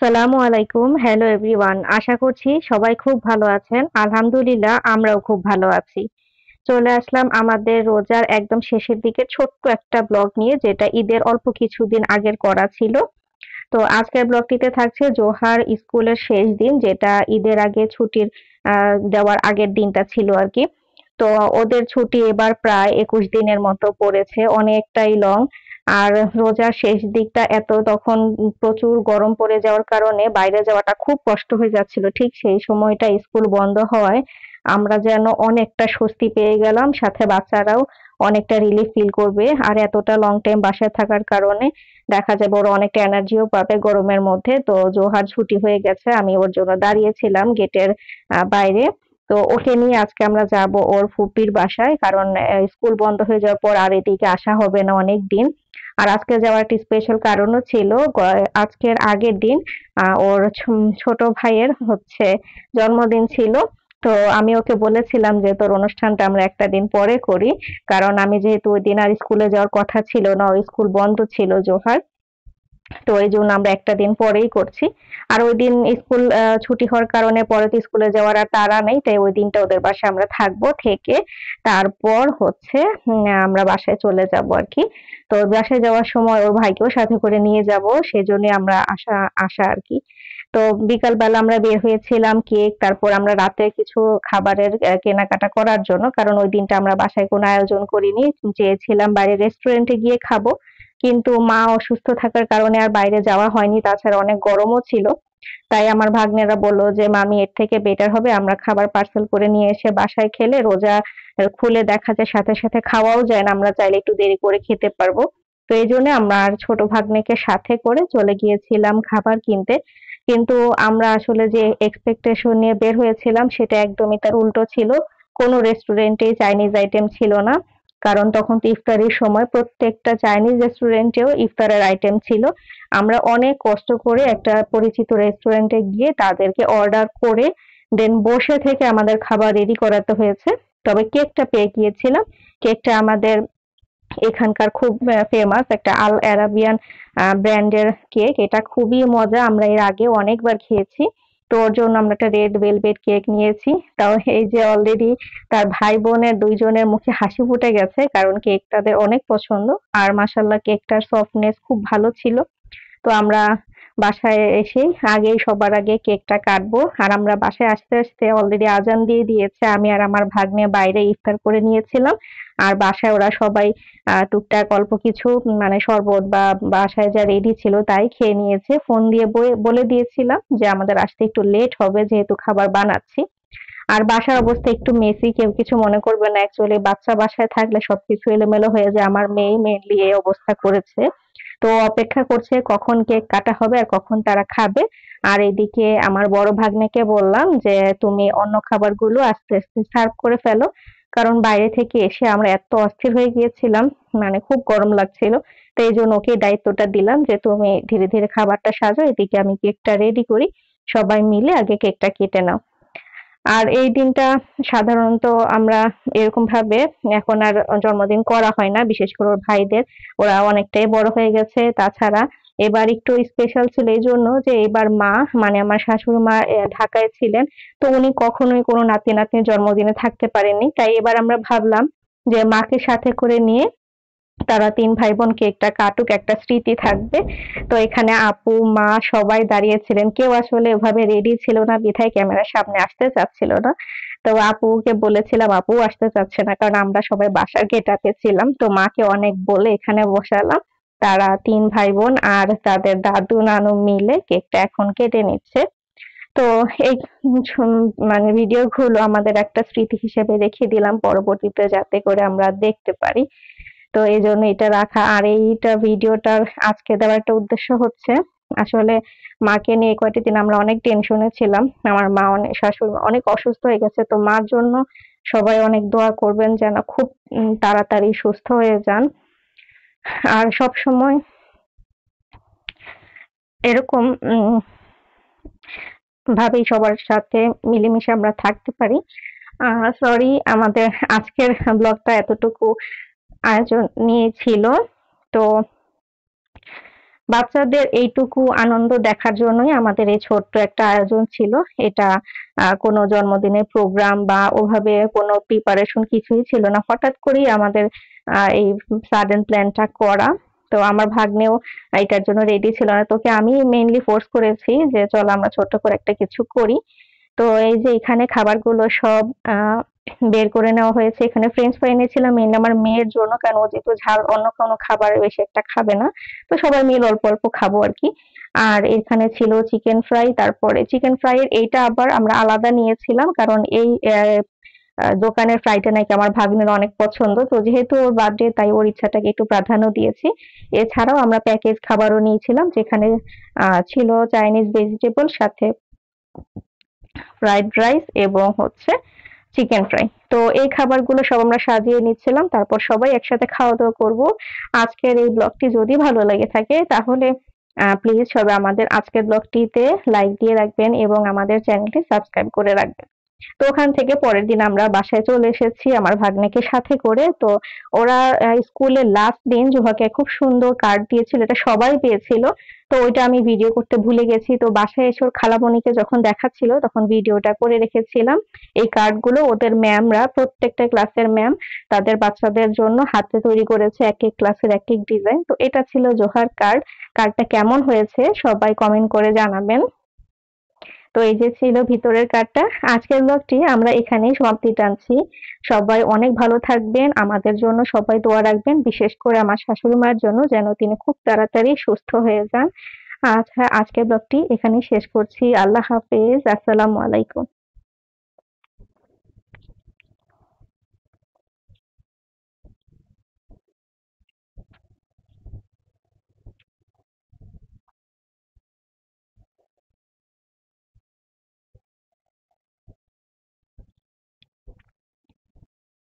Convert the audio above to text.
আসসালামু আলাইকুম। Hello everyone. আশা করছি সবাই খুব ভালো আছেন। আলহামদুলিল্লাহ আমরাও খুব ভালো আছি। চলে আসলাম আমাদের রোজার একদম শেষের দিকে ছোট্ট একটা ব্লগ নিয়ে যেটা ঈদের অল্প কিছুদিন আগের করা ছিল। তো আজকের ব্লগটিতে থাকছে জোহার স্কুলের শেষ দিন যেটা ঈদের আগে ছুটির দেওয়ার আগের দিনটা ছিল আরকি। তো ওদের ছুটি এবার প্রায় ২১ দিনের মতো পড়েছে, অনেকটাই লং। আর রোজার শেষ দিকটা তখন প্রচুর গরম পড়ে যাওয়ার কারণে বাইরে যাওয়াটা খুব কষ্ট হয়ে যাচ্ছিল। ঠিক সেই সময়টা স্কুল বন্ধ হওয়ায় আমরা যেন অনেকটা স্বস্তি পেয়ে গেলাম, সাথে বাচ্চারাও অনেকটা রিলিফ ফিল করবে। আর এতটা লং টাইম বাসায় থাকার কারণে দেখা যাবে ওরা অনেকটা এনার্জিও পাবে গরমের মধ্যে। তো জোহার ছুটি হয়ে গেছে, আমি ওর জন্য দাঁড়িয়েছিলাম গেটের বাইরে। তো ওকে নিয়ে আজকে আমরা যাব ওর ফুপির বাসায়, কারণ স্কুল বন্ধ হয়ে যাওয়ার পর আর এদিকে আসা হবে না অনেক দিন। আর আজকে যাওয়ার একটি স্পেশাল কারণও ছিল। আজকের আগের দিন ওর ছোট ভাইয়ের জন্মদিন ছিল। তো আমি ওকে বলেছিলাম যে তোর অনুষ্ঠানটা আমরা একটা দিন পরে করি, কারণ আমি যেহেতু ওই দিন আর স্কুলে যাওয়ার কথা ছিল না, ওর স্কুল বন্ধ ছিল জোহার। তো এই জন্য আমরা একটা দিন পরেই করছি। আর ওই দিন স্কুল ছুটি হওয়ার কারণে পরে তো স্কুলে যাওয়ার আর তাড়া নেই, তাই ওই দিনটা ওদের বাসায় আমরা থাকবো, থেকে তারপর আমরা বাসায় চলে যাব আর কি। তো বাসায় যাওয়ার সময় ওর ভাইকেও সাথে করে নিয়ে যাব, সেজন্য আমরা আসা আসা আর কি। তো বিকাল বেলা আমরা বের হয়েছিলাম কেক, তারপর আমরা রাতে কিছু খাবারের কেনাকাটা করার জন্য, কারণ ওই দিনটা আমরা বাসায় কোনো আয়োজন করিনি। চেয়েছিলাম বাইরে রেস্টুরেন্টে গিয়ে খাবো, কিন্তু মা অসুস্থ থাকার কারণে আর বাইরে যাওয়া হয়নি। তাছাড়া অনেক গরমও ছিল। তাই আমার ভাগ্নেরা বলল যে মামি এর থেকে বেটার হবে আমরা খাবার পার্সেল করে নিয়ে এসে বাসায় খেলে রোজা খুলে দেখা যায় সাথে সাথে খাওয়াও যায় না, আমরা চাইলে একটু দেরি করে খেতে পারবো। তো এই জন্য আমরা আর ছোট ভাগ্নেকে সাথে করে চলে গিয়েছিলাম খাবার কিনতে। কিন্তু আমরা আসলে যে এক্সপেকটেশন নিয়ে বের হয়েছিলাম সেটা একদমই তার উল্টো ছিল। কোনো রেস্টুরেন্টেই চাইনিজ আইটেম ছিল না, কারণ তখন তো ইফতারির সময় প্রত্যেকটা চাইনিজ রেস্টুরেন্টেও ইফতারের আইটেম ছিল। আমরা অনেক কষ্ট করে একটা পরিচিত রেস্টুরেন্টে গিয়ে তাদেরকে অর্ডার করে দেন বসে থেকে আমাদের খাবার রেডি করাতে হয়েছে। তবে কেকটা পেয়ে গিয়েছিলাম। কেকটা আমাদের এখানকার খুব ফেমাস একটা আল আরাবিয়ান ব্র্যান্ডের কেক। এটা খুবই মজা, আমরা এর আগে অনেকবার খেয়েছি। তো ওর জন্য আমরা একটা রেড ভেলভেট কেক নিয়েছি। তাও এই যে অলরেডি তার ভাই বোনের দুইজনের মুখে হাসি ফুটে গেছে, কারণ কেক তাদের অনেক পছন্দ। আর মাসাল্লাহ কেকটার সফটনেস খুব ভালো ছিল। তো আমরা বাসায় এসেই আগেই সবার আগে কেকটা কাটবো। আর আমরা বাসায় আসতে আসতে অলরেডি আজান দিয়ে দিয়েছে। আমি আর আমার ভাগ্নে বাইরে ইফতার করে নিয়েছিলাম। আর বাসায় ওরা সবাই টুকটাক অল্প কিছু মানে শরবত বা বাসায় যা রেডি ছিল তাই খেয়ে নিয়েছে। ফোন দিয়ে বলে দিয়েছিলাম যে আমাদের আসতে একটু লেট হবে যেহেতু খাবার বানাচ্ছি। আর বাসার অবস্থা একটু মেসি, কেউ কিছু মনে করবে না। অ্যাকচুয়ালি বাচ্চা বাসায় থাকলে সবকিছু এলোমেলো হয়ে যায়। আমার মেয়ে মেইনলি এই অবস্থা করেছে। তো অপেক্ষা করছে কখন কেক কাটা হবে আর কখন তারা খাবে। আর এদিকে আমার বড় ভাগ্নেকে বললাম যে তুমি অন্য খাবারগুলো আস্তে আস্তে সার্ভ করে ফেলো, কারণ বাইরে থেকে এসে আমরা এত অস্থির হয়ে গিয়েছিলাম, মানে খুব গরম লাগছিল। তো এই জন্য ওকে দায়িত্বটা দিলাম যে তুমি ধীরে ধীরে খাবারটা সাজাও, এদিকে আমি কেকটা রেডি করি, সবাই মিলে আগে কেকটা কেটে নাও। আর এই দিনটা সাধারণত আমরা এরকম ভাবে এখন আর জন্মদিন করা হয় না, বিশেষ করে ওর ভাইদের। ওরা অনেকটাই বড় হয়ে গেছে। তাছাড়া এবার একটু স্পেশাল ছিল এই জন্য যে এবার মা, মানে আমার শাশুড়ি মা ঢাকায় ছিলেন। তো উনি কখনোই কোনো নাতি নাতনির জন্মদিনে থাকতে পারেননি, তাই এবার আমরা ভাবলাম যে মাকে সাথে করে নিয়ে তারা ৩ ভাই বোন কেকটা কাটুক, একটা স্মৃতি থাকবে। তো এখানে আপু, মা সবাই দাঁড়িয়েছিলেন। কেউ আসলে ওভাবে রেডি ছিল না বিধায় ক্যামেরার সামনে আসতে চাচ্ছিল না। তো আপুকে বলেছিলাম, আপুও আসতে চাচ্ছে না, কারণ আমরা সবাই বাসার গেটআপে ছিলাম। তো মাকে অনেক বলে এখানে বসালাম। তারা ৩ ভাই বোন আর তাদের দাদু নানু মিলে কেকটা এখন কেটে নিচ্ছে। তো এই মানে ভিডিও গুলো আমাদের একটা স্মৃতি হিসেবে রেখে দিলাম পরবর্তীতে, যাতে করে আমরা দেখতে পারি। তো এইজন্য এটা রাখা। আর এইটা ভিডিওটার আজকে দেওয়ার একটা উদ্দেশ্য হচ্ছে, আসলে মাকে নিয়ে কয়টা দিন আমরা অনেক টেনশনে ছিলাম। আমার মা শাশুড়ি মা অনেক অসুস্থ হয়ে গেছে। তো মার জন্য সবাই অনেক দোয়া করবেন যেন খুব তাড়াতাড়ি সুস্থ হয়ে যান। আর সবসময় এরকম ভাবেই সবার সাথে মিলেমিশে আমরা থাকতে পারি। সরি, আমাদের আজকের ব্লগটা এতটুকু আয়োজন নিয়ে ছিল। তো বাচ্চাদের এইটুকু আনন্দ দেখার জন্যই আমাদের এই ছোট্ট একটা আয়োজন ছিল। এটা কোনো জন্মদিনের প্রোগ্রাম বা ওভাবে কোনো প্রিপারেশন কিছুই ছিল না। হঠাৎ করেই আমাদের এই সাডেন প্ল্যানটা করা। তো আমার ভাগ্নেও এটার জন্য রেডি ছিল না। তোকে আমি মেইনলি ফোর্স করেছি যে চল আমরা ছোট্ট করে একটা কিছু করি। তো এই যে এখানে খাবারগুলো সব বের করে নেওয়া হয়েছে। এখানে ফ্রেঞ্চ ফ্রাই এনেছিলাম মেইনলি আমার মেয়ের জন্য, কারণ ও যেহেতু ঝাল অন্য কোনো খাবার বেশি একটা খাবে না। তো সবাই মিলে অল্প অল্প খাবো আর কি। আর এখানে ছিল চিকেন ফ্রাই, তারপরে চিকেন ফ্রাই এর এইটা আবার আমরা আলাদা নিয়েছিলাম, কারণ এই দোকানের ফ্রাইটা নাকি আমার ভাগ্নের অনেক পছন্দ। তো যেহেতু ওর বার্থডে তাই ওর ইচ্ছাটাকে একটু প্রাধান্য দিয়েছি। এছাড়াও আমরা প্যাকেজ খাবারও নিয়েছিলাম, যেখানে ছিল চাইনিজ ভেজিটেবল, সাথে ফ্রাইড রাইস এবং হচ্ছে চিকেন ফ্রাই। তো এই খাবারগুলো সব আমরা সাজিয়ে নিচ্ছিলাম, তারপর সবাই একসাথে খাওয়া দাওয়া করবো। আজকের এই ব্লগটি যদি ভালো লেগে থাকে তাহলে প্লিজ সবাই আমাদের আজকের ব্লগটিতে লাইক দিয়ে রাখবেন এবং আমাদের চ্যানেলটি সাবস্ক্রাইব করে রাখবেন। তো ওখান থেকে পরের দিন আমরা বাসায় চলে এসেছি আমার ভাগ্নেকে সাথে করে। তো ওরা স্কুলের লাস্ট দিন জুহাকে খুব সুন্দর কার্ড দিয়েছিল, এটা সবাই পেয়েছিল। তো ওইটা আমি ভিডিও করতে ভুলে গেছি। তো বাসায় এসে ওর খালামণিকে যখন দেখাচ্ছিল তখন ভিডিওটা করে রেখেছিলাম। এই কার্ডগুলো ওদের ম্যামরা, প্রত্যেকটা ক্লাসের ম্যাম তাদের বাচ্চাদের জন্য হাতে তৈরি করেছে, এক এক ক্লাসের এক এক ডিজাইন। তো এটা ছিল জোহার কার্ড। কার্ডটা কেমন হয়েছে সবাই কমেন্ট করে জানাবেন। তো এই যে ছিল ভিতরের কার্ডটা। আজকের ব্লগটি আমরা এখানেই সমাপ্তি টানছি। সবাই অনেক ভালো থাকবেন, আমাদের জন্য সবাই দোয়া রাখবেন, বিশেষ করে আমার শাশুড়ি মার জন্য, যেন তিনি খুব তাড়াতাড়ি সুস্থ হয়ে যান। আচ্ছা, আজকের ব্লগটি এখানেই শেষ করছি। আল্লাহ হাফেজ, আসসালামু আলাইকুম।